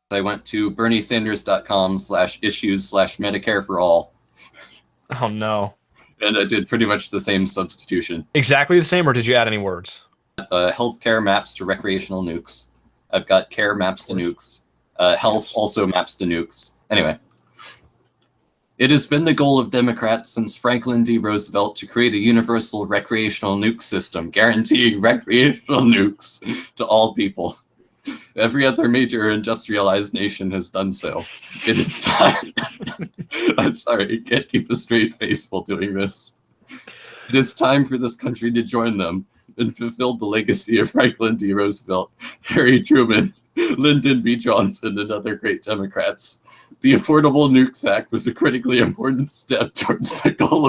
I went to berniesanders.com/issues/Medicare for all, Oh no. and I did pretty much the same substitution. Exactly the same, or did you add any words? Healthcare maps to recreational nukes. I've got care maps to nukes. Health also maps to nukes. Anyway. It has been the goal of Democrats since Franklin D. Roosevelt to create a universal recreational nuke system, guaranteeing recreational nukes to all people. Every other major industrialized nation has done so. It is time. I'm sorry, I can't keep a straight face while doing this. It is time for this country to join them and fulfill the legacy of Franklin D. Roosevelt, Harry Truman, Lyndon B. Johnson, and other great Democrats. The Affordable Nukes Act was a critically important step towards the goal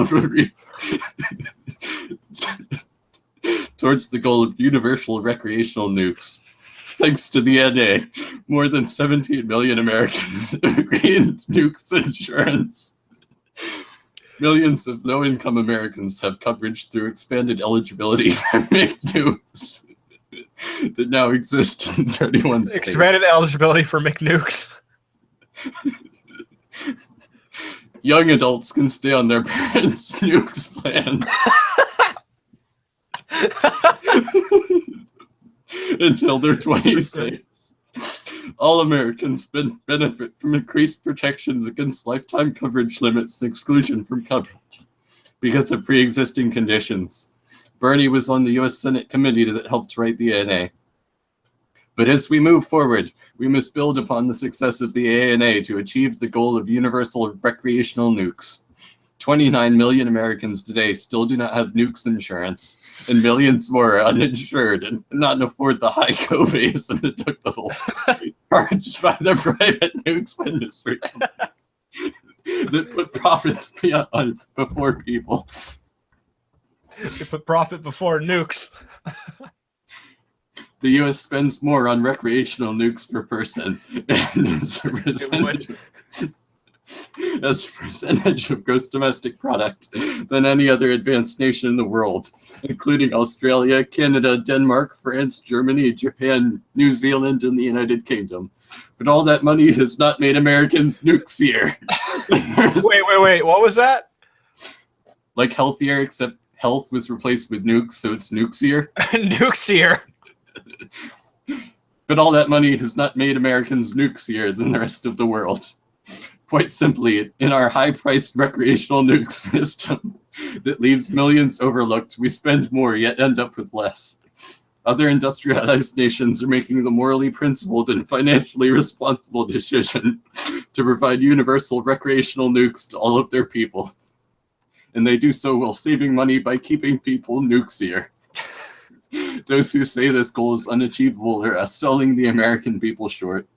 of universal recreational nukes. Thanks to the NA, more than 17 million Americans have gained nukes insurance. Millions of low-income Americans have coverage through expanded eligibility for McNukes that now exist in 31 states. Expanded eligibility for McNukes. Young adults can stay on their parents' nukes plan until they're 26. All Americans benefit from increased protections against lifetime coverage limits and exclusion from coverage because of pre-existing conditions. Bernie was on the U.S. Senate committee that helped write the ANA. But as we move forward, we must build upon the success of the ANA to achieve the goal of universal recreational nukes. 29 million Americans today still do not have nukes insurance, and millions more are uninsured and cannot afford the high co-pays and deductibles charged by the private nukes industry that put profits before people. They put profit before nukes. The U.S. spends more on recreational nukes per person, and as a percentage of gross domestic product than any other advanced nation in the world, including Australia, Canada, Denmark, France, Germany, Japan, New Zealand, and the United Kingdom. But all that money has not made Americans nukesier. Wait. What was that? Like healthier, except health was replaced with nukes, so it's nukesier. Nukesier. But all that money has not made Americans nukesier than the rest of the world. Quite simply, in our high-priced recreational nuke system that leaves millions overlooked, we spend more yet end up with less. Other industrialized nations are making the morally principled and financially responsible decision to provide universal recreational nukes to all of their people. And they do so while saving money by keeping people nukesier. Those who say this goal is unachievable are selling the American people short.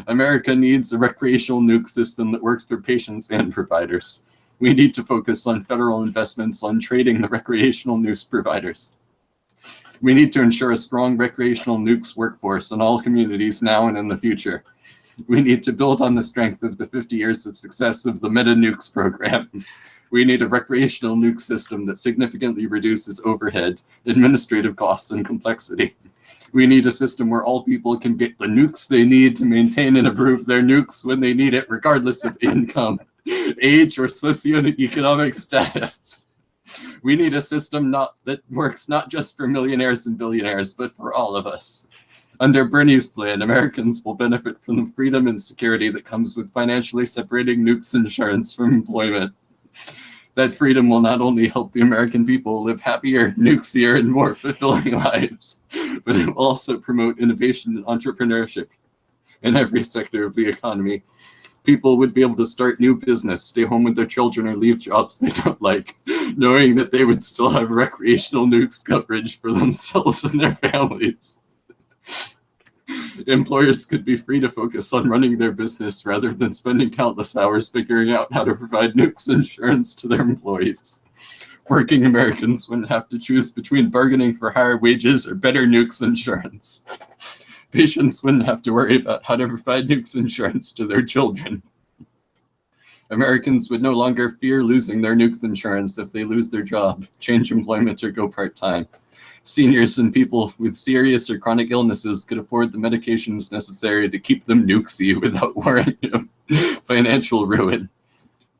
America needs a recreational nuke system that works for patients and providers. We need to focus on federal investments on trading the recreational nukes providers. We need to ensure a strong recreational nukes workforce in all communities now and in the future. We need to build on the strength of the 50 years of success of the Meta Nukes program. We need a recreational nuke system that significantly reduces overhead, administrative costs, and complexity. We need a system where all people can get the nukes they need to maintain and improve their nukes when they need it, regardless of income, age, or socioeconomic status. We need a system that works not just for millionaires and billionaires, but for all of us. Under Bernie's plan, Americans will benefit from the freedom and security that comes with financially separating nukes insurance from employment. That freedom will not only help the American people live happier, nukesier, and more fulfilling lives, but it will also promote innovation and entrepreneurship in every sector of the economy. People would be able to start new business, stay home with their children, or leave jobs they don't like, knowing that they would still have recreational nukes coverage for themselves and their families. Employers could be free to focus on running their business rather than spending countless hours figuring out how to provide nukes insurance to their employees. Working Americans wouldn't have to choose between bargaining for higher wages or better nukes insurance. Patients wouldn't have to worry about how to provide nukes insurance to their children. Americans would no longer fear losing their nukes insurance if they lose their job, change employment, or go part-time. Seniors and people with serious or chronic illnesses could afford the medications necessary to keep them nukesy without worrying of financial ruin.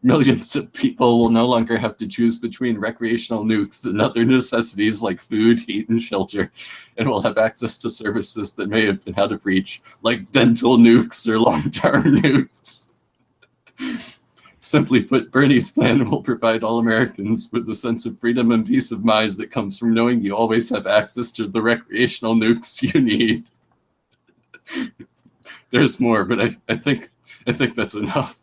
Millions of people will no longer have to choose between recreational nukes and other necessities like food, heat, and shelter, and will have access to services that may have been out of reach, like dental nukes or long-term nukes. Simply put, Bernie's plan will provide all Americans with the sense of freedom and peace of mind that comes from knowing you always have access to the recreational nukes you need. There's more, but I think that's enough.